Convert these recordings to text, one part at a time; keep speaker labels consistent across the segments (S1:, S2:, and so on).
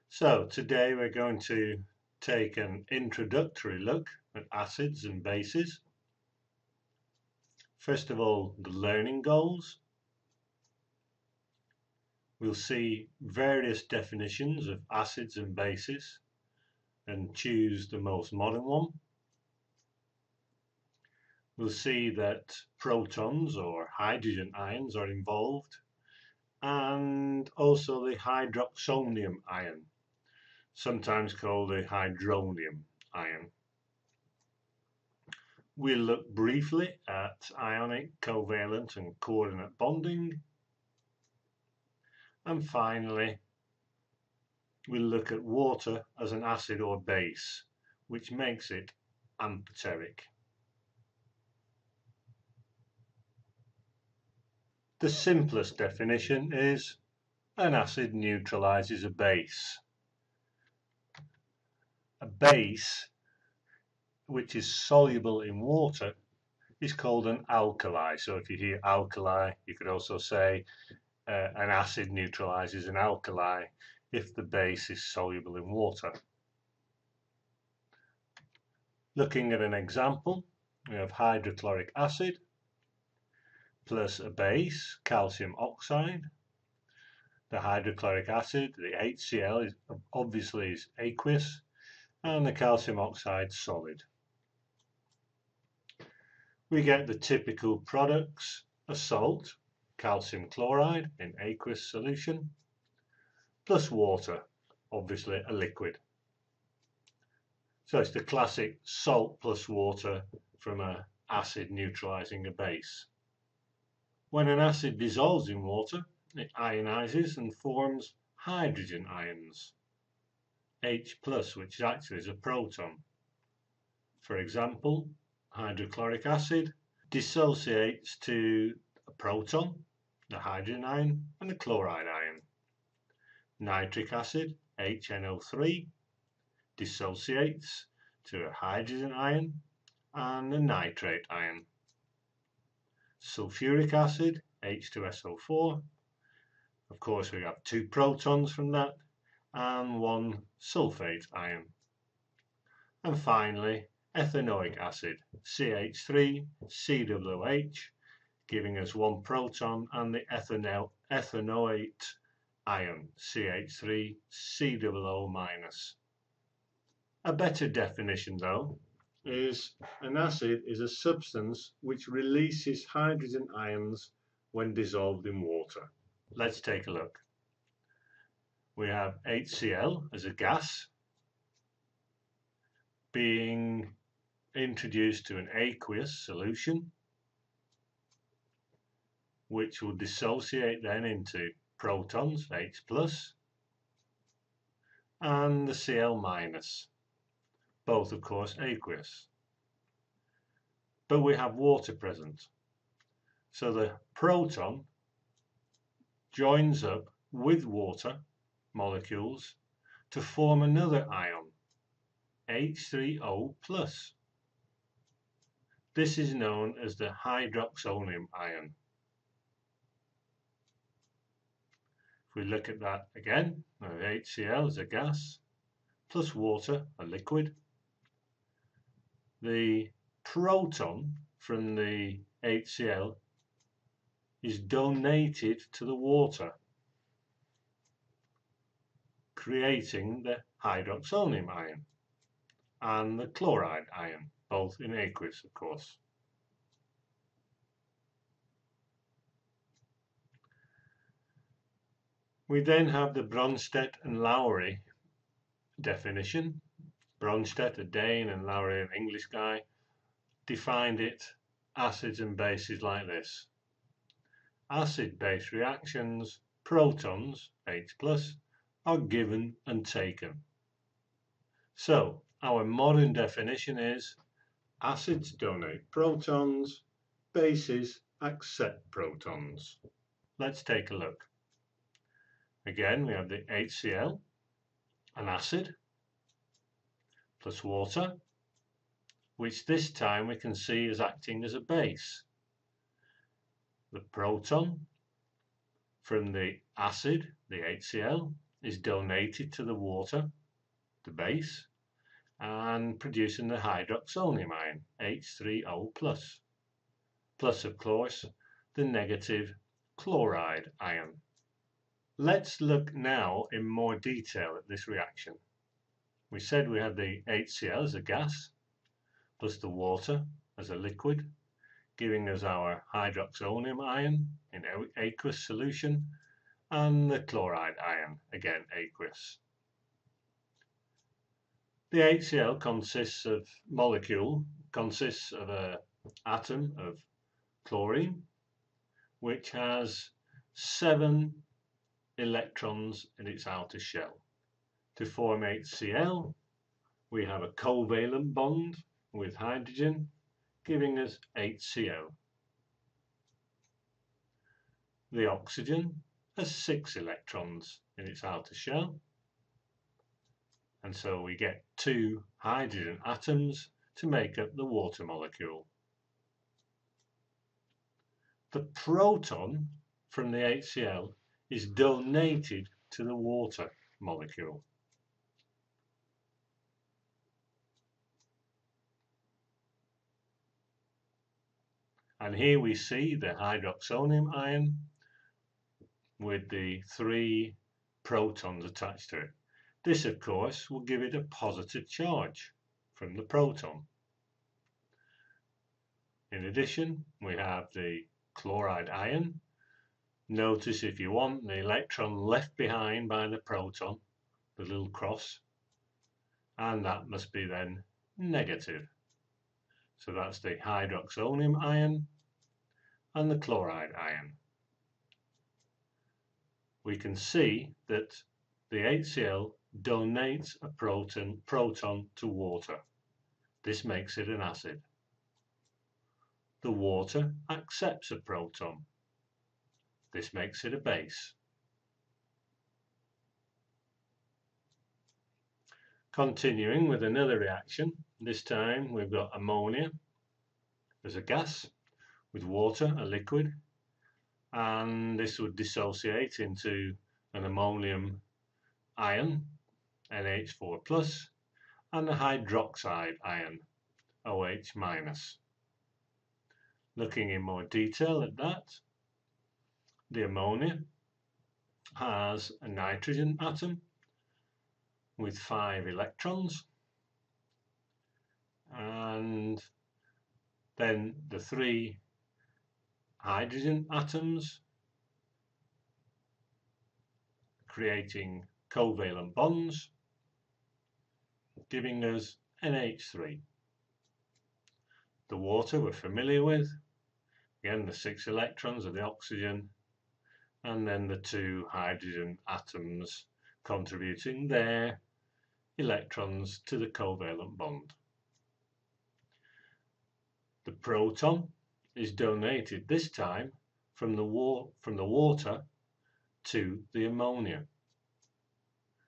S1: So today we're going to take an introductory look at acids and bases. First of all, the learning goals. We'll see various definitions of acids and bases and choose the most modern one. We'll see that protons or hydrogen ions are involved, and also the hydroxonium ion, sometimes called the hydronium ion. We'll look briefly at ionic, covalent and coordinate bonding. And finally, we'll look at water as an acid or base, which makes it amphoteric. The simplest definition is an acid neutralizes a base. A base which is soluble in water is called an alkali. So if you hear alkali, you could also say an acid neutralizes an alkali if the base is soluble in water. Looking at an example, we have hydrochloric acid plus a base, calcium oxide. The hydrochloric acid, the HCl, obviously is aqueous, and the calcium oxide solid. We get the typical products: a salt, calcium chloride in aqueous solution, plus water, obviously a liquid. So it's the classic salt plus water from an acid neutralizing a base. When an acid dissolves in water, it ionizes and forms hydrogen ions, H+, which actually is a proton. For example, hydrochloric acid dissociates to a proton, the hydrogen ion, and a chloride ion. Nitric acid, HNO3, dissociates to a hydrogen ion and a nitrate ion. Sulfuric acid, H2SO4, of course we have two protons from that and one sulfate ion. And finally, ethanoic acid, CH3COOH, giving us one proton and the ethanoate ion, CH3COO-. A better definition, though, is an acid is a substance which releases hydrogen ions when dissolved in water. Let's take a look. We have HCl as a gas being introduced to an aqueous solution, which will dissociate then into protons, H+, and the Cl-, both of course aqueous. But we have water present. So the proton joins up with water molecules to form another ion, H3O+. This is known as the hydroxonium ion. If we look at that again, HCl is a gas, plus water, a liquid. The proton from the HCl is donated to the water, creating the hydroxonium ion and the chloride ion, both in aqueous, of course. We then have the Bronsted and Lowry definition. Bronsted, a Dane, and Lowry, an English guy, defined it, acids and bases, like this. Acid-base reactions, protons, H+, are given and taken. So our modern definition is acids donate protons, bases accept protons. Let's take a look. Again, we have the HCl, an acid, plus water, which this time we can see as acting as a base. The proton from the acid, the HCl, is donated to the water, the base, and producing the hydroxonium ion, H3O+. Plus, of course, the negative chloride ion. Let's look now in more detail at this reaction. We said we had the HCl as a gas, plus the water as a liquid, giving us our hydroxonium ion in aqueous solution, and the chloride ion, again aqueous. The HCl consists of an atom of chlorine, which has 7 electrons in its outer shell. To form HCl, we have a covalent bond with hydrogen, giving us HCO. The oxygen has 6 electrons in its outer shell, and so we get 2 hydrogen atoms to make up the water molecule. The proton from the HCl is donated to the water molecule. And here we see the hydroxonium ion with the 3 protons attached to it. This, of course, will give it a positive charge from the proton. In addition, we have the chloride ion. Notice, if you want, the electron left behind by the proton, the little cross, and that must be then negative. So that's the hydroxonium ion and the chloride ion. We can see that the HCl donates a proton to water. This makes it an acid. The water accepts a proton. This makes it a base. Continuing with another reaction, this time we've got ammonia as a gas with water, a liquid, and this would dissociate into an ammonium ion, NH4+, and a hydroxide ion, OH-. Looking in more detail at that, the ammonia has a nitrogen atom with 5 electrons, and then the 3 hydrogen atoms creating covalent bonds, giving us NH3. The water we're familiar with, again the 6 electrons of the oxygen, and then the 2 hydrogen atoms contributing their electrons to the covalent bond. The proton is donated this time from the water to the ammonia.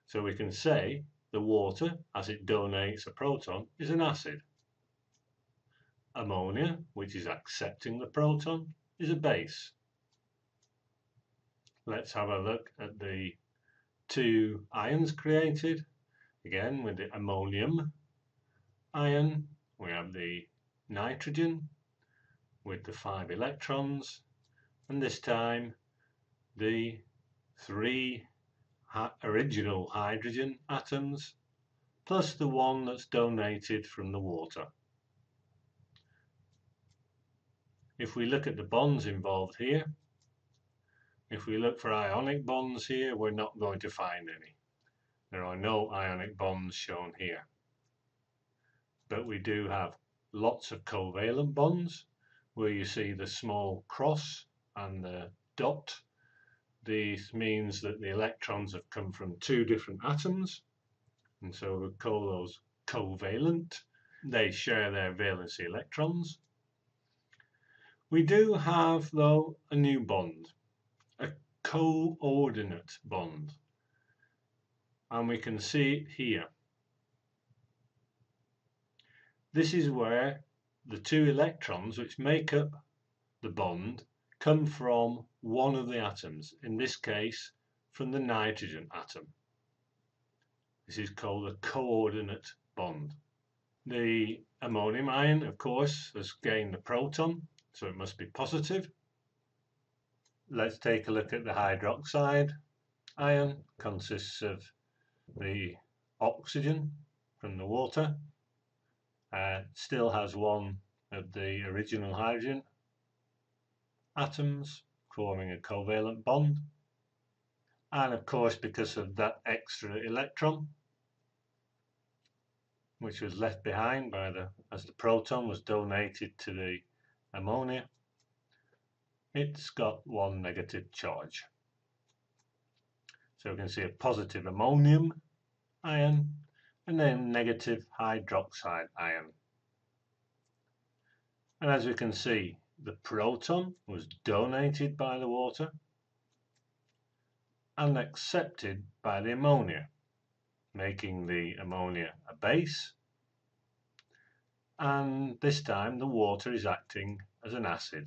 S1: So we can say the water, as it donates a proton, is an acid. Ammonia, which is accepting the proton, is a base. Let's have a look at the 2 ions created. Again, with the ammonium ion, we have the nitrogen with the 5 electrons, and this time the 3 original hydrogen atoms plus the 1 that's donated from the water. If we look at the bonds involved here, if we look for ionic bonds here, we're not going to find any. There are no ionic bonds shown here. But we do have lots of covalent bonds where you see the small cross and the dot. This means that the electrons have come from 2 different atoms, and so we call those covalent. They share their valency electrons. We do have, though, a new bond, a coordinate bond, and we can see it here. This is where the 2 electrons which make up the bond come from one of the atoms, in this case from the nitrogen atom. This is called a coordinate bond. The ammonium ion, of course, has gained a proton, so it must be positive. Let's take a look at the hydroxide ion. Consists of the oxygen from the water. Still has one of the original hydrogen atoms forming a covalent bond. And of course, because of that extra electron, which was left behind as the proton was donated to the ammonia, it's got one negative charge. So we can see a positive ammonium ion and then negative hydroxide ion. And as we can see, the proton was donated by the water and accepted by the ammonia, making the ammonia a base, and this time the water is acting as an acid.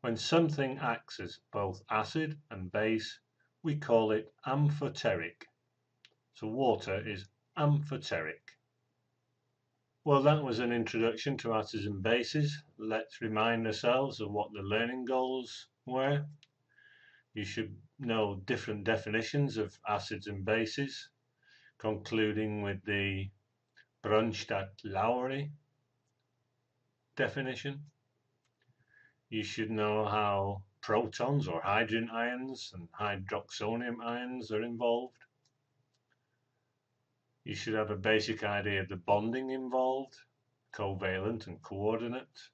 S1: When something acts as both acid and base, we call it amphoteric. So water is amphoteric. Well, that was an introduction to acids and bases. Let's remind ourselves of what the learning goals were. You should know different definitions of acids and bases, concluding with the Bronsted-Lowry definition. You should know how protons or hydrogen ions and hydroxonium ions are involved. You should have a basic idea of the bonding involved, covalent and coordinate.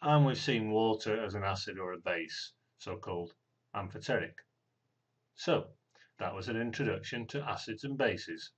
S1: And we've seen water as an acid or a base, so-called amphoteric. So, that was an introduction to acids and bases.